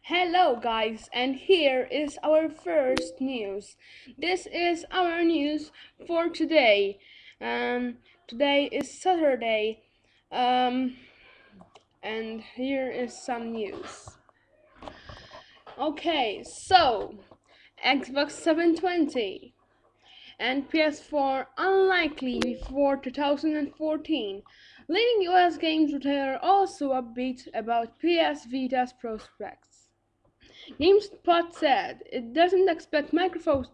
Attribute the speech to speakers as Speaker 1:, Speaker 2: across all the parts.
Speaker 1: Hello guys, and here is our first news. This is our news for today. Today is Saturday. Um, and here is some news. Okay, so Xbox 720 and PS4 unlikely before 2014. Leading US games retailer also upbeat about PS Vita's prospects. GameSpot said it doesn't expect Microsoft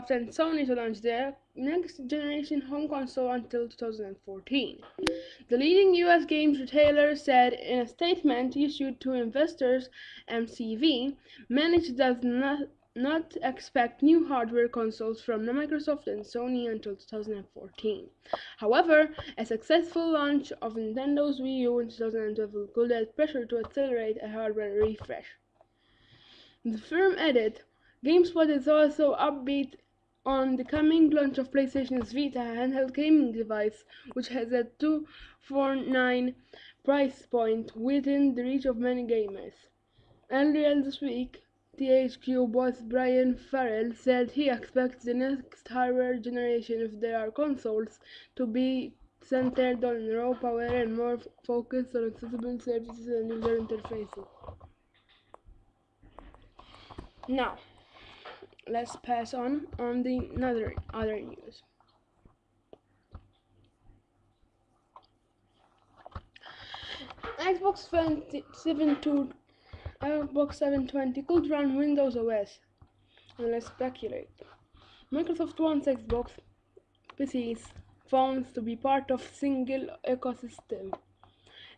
Speaker 1: and Sony to launch their next generation home console until 2014. The leading US games retailer said in a statement issued to investors, MCV managed does not expect new hardware consoles from Microsoft and Sony until 2014. However, a successful launch of Nintendo's Wii U in 2012 could add pressure to accelerate a hardware refresh. The firm added, GameSpot is also upbeat on the coming launch of PlayStation's Vita handheld gaming device, which has a $249 price point within the reach of many gamers. Earlier this week, THQ boss Brian Farrell said he expects the next hardware generation of their consoles to be centered on raw power and more focused on accessible services and user interfaces. Now, let's pass on the other news. Xbox 720 could run Windows OS, and let's speculate. Microsoft wants Xbox PCs, phones to be part of single ecosystem.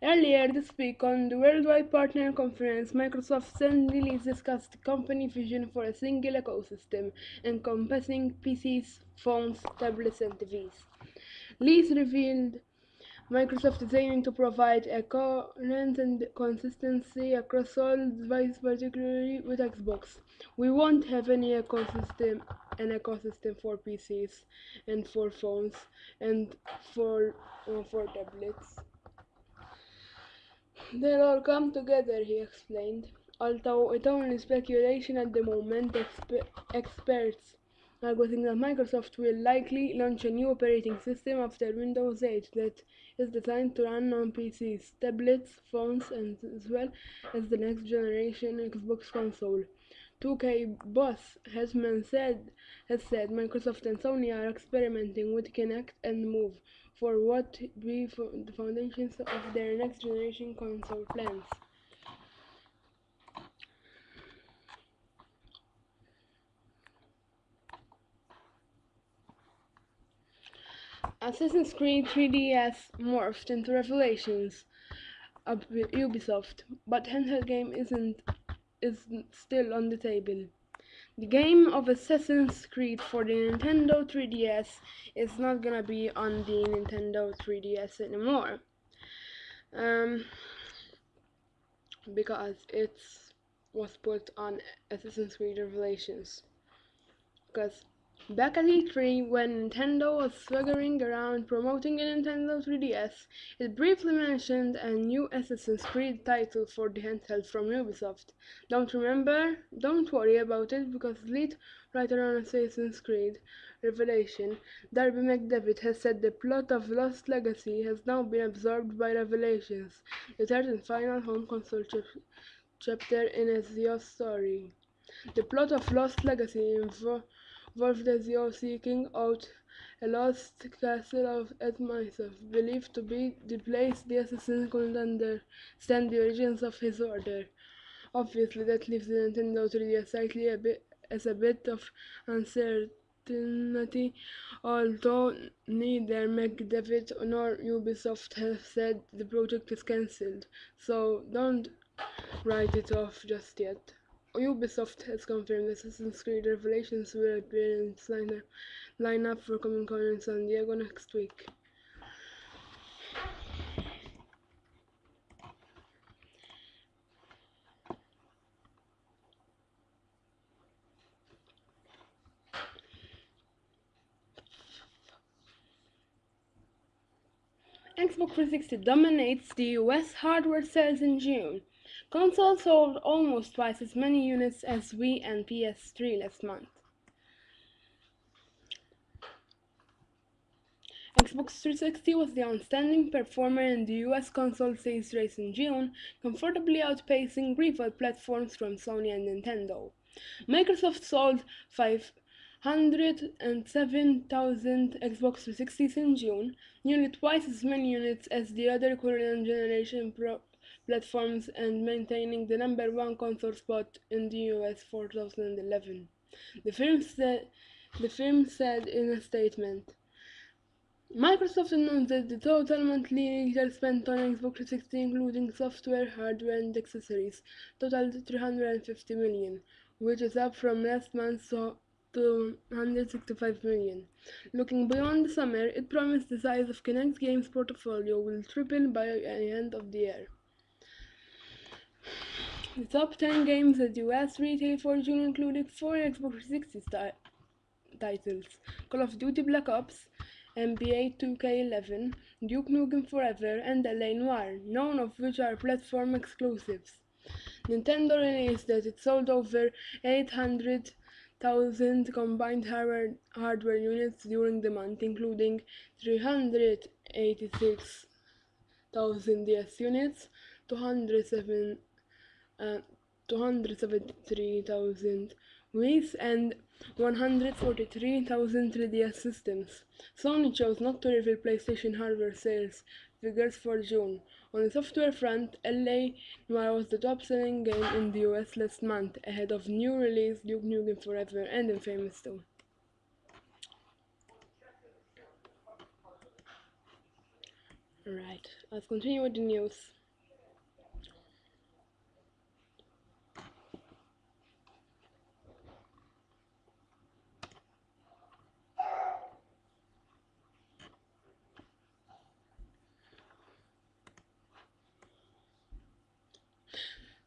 Speaker 1: Earlier this week on the Worldwide Partner Conference, Microsoft and Lilly discussed the company vision for a single ecosystem encompassing PCs, phones, tablets, and TVs. Lee revealed Microsoft is aiming to provide a coherence and consistency across all devices, particularly with Xbox. We won't have an ecosystem for PCs and for phones and for tablets. They'll all come together, he explained. Although it's only speculation at the moment, experts are guessing that Microsoft will likely launch a new operating system after Windows 8 that is designed to run on PCs, tablets, phones, and as well as the next generation Xbox console. 2K boss has said Microsoft and Sony are experimenting with Kinect and Move for what be the foundations of their next generation console plans. Assassin's Creed 3DS morphed into Revelations of Ubisoft, but handheld game is still on the table. The game of Assassin's Creed for the Nintendo 3DS is not gonna be on the Nintendo 3DS anymore. Because it was put on Assassin's Creed Revelations. Because back at E3, when Nintendo was swaggering around promoting a Nintendo 3DS, it briefly mentioned a new Assassin's Creed title for the handheld from Ubisoft. Don't remember? Don't worry about it, because lead writer on Assassin's Creed Revelation, Darby McDevitt, has said the plot of Lost Legacy has now been absorbed by Revelations, the third and final home console chapter in Ezio's story. The plot of Lost Legacy involved Ezio seeking out a lost castle at Mythos, believed to be the place the assassin could understand the origins of his order. Obviously, that leaves the Nintendo 3DS slightly as a bit of uncertainty, although neither McDevitt nor Ubisoft have said the project is cancelled, so don't write it off just yet. Ubisoft has confirmed Assassin's Creed Revelations will appear in its lineup for Comic Con in San Diego next week. Xbox 360 dominates the US hardware sales in June. Console sold almost twice as many units as Wii and PS3 last month. Xbox 360 was the outstanding performer in the US console sales race in June, comfortably outpacing rival platforms from Sony and Nintendo. Microsoft sold 507,000 Xbox 360s in June, nearly twice as many units as the other current generation platforms and maintaining the number one console spot in the US for 2011. The firm said in a statement. Microsoft announced that the total monthly retail spent on Xbox 360, including software, hardware, and accessories, totaled 350 million, which is up from last month's 265 million. Looking beyond the summer, it promised the size of Kinect Games' portfolio will triple by the end of the year. The top 10 games at US retail for June included 4 Xbox 360 titles: Call of Duty Black Ops, NBA 2K11, Duke Nukem Forever, and LA Noire, none of which are platform exclusives. Nintendo released that it sold over 800,000 combined hardware units during the month, including 386,000 DS units, 207 273,000 Wii's, and 143,000 3DS systems. Sony chose not to reveal PlayStation hardware sales figures for June. On the software front, LA Noire was the top-selling game in the US last month, ahead of new release Duke Nukem Forever and Infamous 2. Alright, let's continue with the news.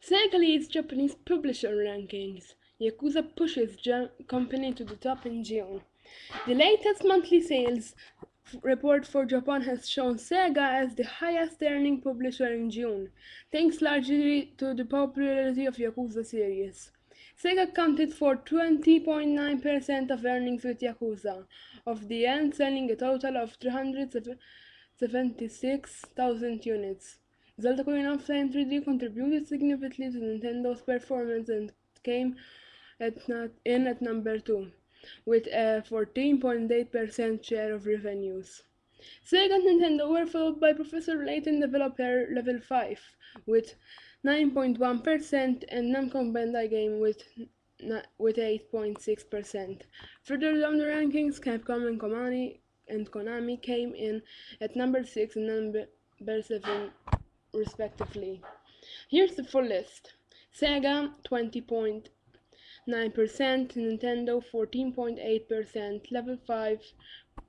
Speaker 1: Sega leads Japanese publisher rankings. Yakuza pushes company to the top in June. The latest monthly sales report for Japan has shown Sega as the highest earning publisher in June, thanks largely to the popularity of Yakuza series. Sega accounted for 20.9% of earnings with Yakuza, of the end selling a total of 376,000 units. Zelda Ocarina of Time 3D contributed significantly to Nintendo's performance and came in at number 2, with a 14.8% share of revenues. Sega and Nintendo were followed by Professor Layton Developer Level 5, with 9.1%, and Namco Bandai Game with 8.6%. Further down the rankings, Capcom and Konami came in at number 6 and number 7 respectively. Here's the full list. Sega 20.9%, Nintendo 14.8%, Level 5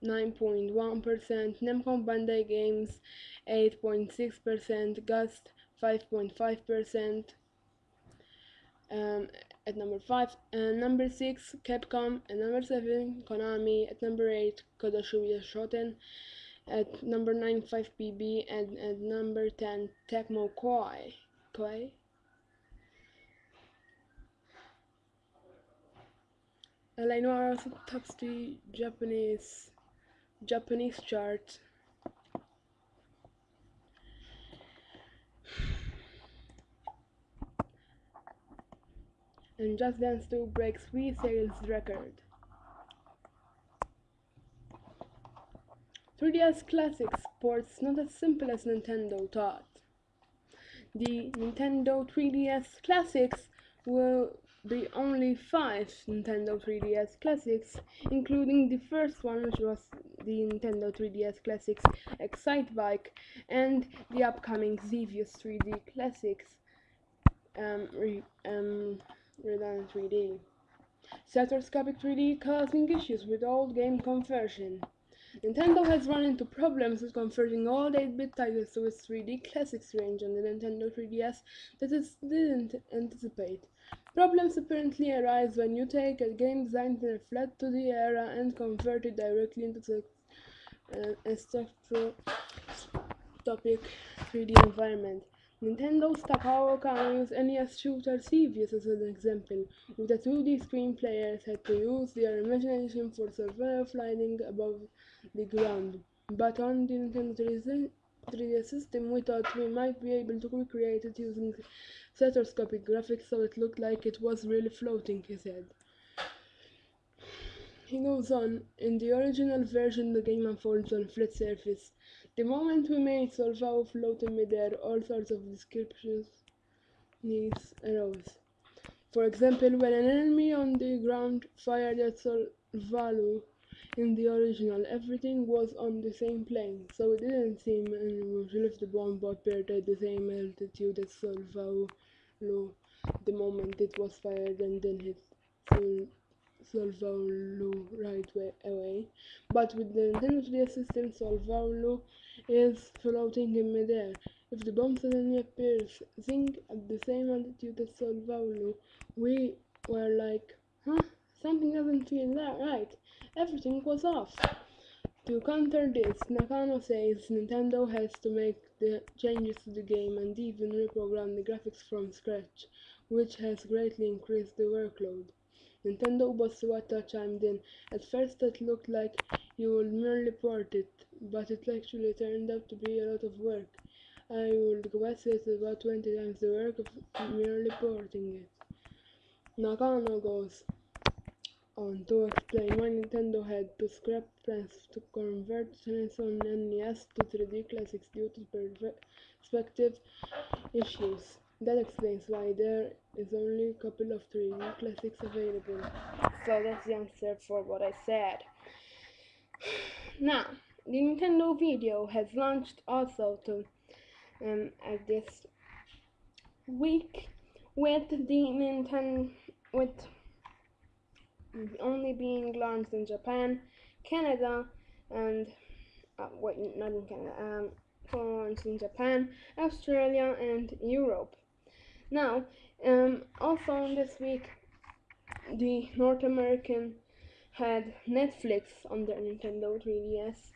Speaker 1: 9.1%, Namco Bandai Games 8.6%, Gust 5.5%, at number 5, and number 6 Capcom, at number 7 Konami, at number 8 Kodashuya Shoten, at number 9 5PB, and at number 10 Tecmo Koei. LA Noire also tops the Japanese chart. And Just Dance 2 breaks Wii sales record. 3DS Classics ports not as simple as Nintendo thought. The Nintendo 3DS Classics will be only 5 Nintendo 3DS Classics, including the first one, which was the Nintendo 3DS Classics Excitebike, and the upcoming Xevious 3D Classics Redone 3D. Stereoscopic 3D causing issues with old game conversion. Nintendo has run into problems with converting all 8-bit titles to its 3D Classics range on the Nintendo 3DS that it didn't anticipate. Problems apparently arise when you take a game designed in a flat 2D era and convert it directly into a stereoscopic 3D environment. Nintendo's Takao can use NES shooter series as an example. With the 2D screen, players had to use their imagination for survival flying above the ground. But on the Nintendo 3D system, we thought we might be able to recreate it using stereoscopic graphics so it looked like it was really floating, he said. He goes on, in the original version the game unfolds on a flat surface. The moment we made Solvao float in midair, all sorts of descriptions needs arose. For example, when an enemy on the ground fired at Solvalo in the original, everything was on the same plane, so it didn't seem unusual if the bomb appeared at the same altitude as Solvalo the moment it was fired and then hit Solvalo right away. But with the Nintendo 3DS system, Solvalo is floating in midair. If the bomb suddenly appears, zing, at the same altitude as Solvalo, we were like, huh? Something doesn't feel that right. Everything was off. To counter this, Nakano says Nintendo has to make the changes to the game and even reprogram the graphics from scratch, which has greatly increased the workload. Nintendo boss Iwata chimed in, at first it looked like you would merely port it, but it actually turned out to be a lot of work. I would guess it's about 20 times the work of merely porting it. Nakano goes on to explain why Nintendo had to scrap plans to convert SNES on NES to 3D classics due to perspective issues. That explains why there is only a couple of 3D classics available. So that's the answer for what I said. Now, the Nintendo video has launched also at this week with with only being launched in Japan, Canada, and not in Canada, launched in Japan, Australia, and Europe. Now, also in this week, the North American had Netflix on their Nintendo 3DS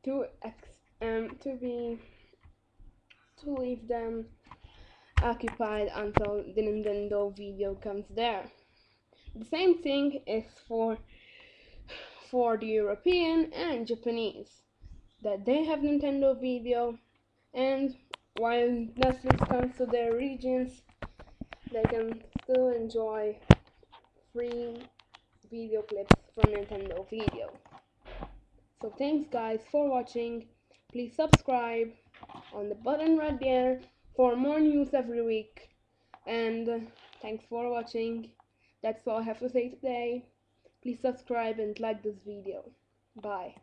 Speaker 1: to leave them occupied until the Nintendo video comes there. The same thing is for the European and Japanese, that they have Nintendo Video, and while Netflix comes to their regions, they can still enjoy free video clips from Nintendo Video. So thanks guys for watching. Please subscribe on the button right there for more news every week. And thanks for watching. That's all I have to say today. Please subscribe and like this video. Bye.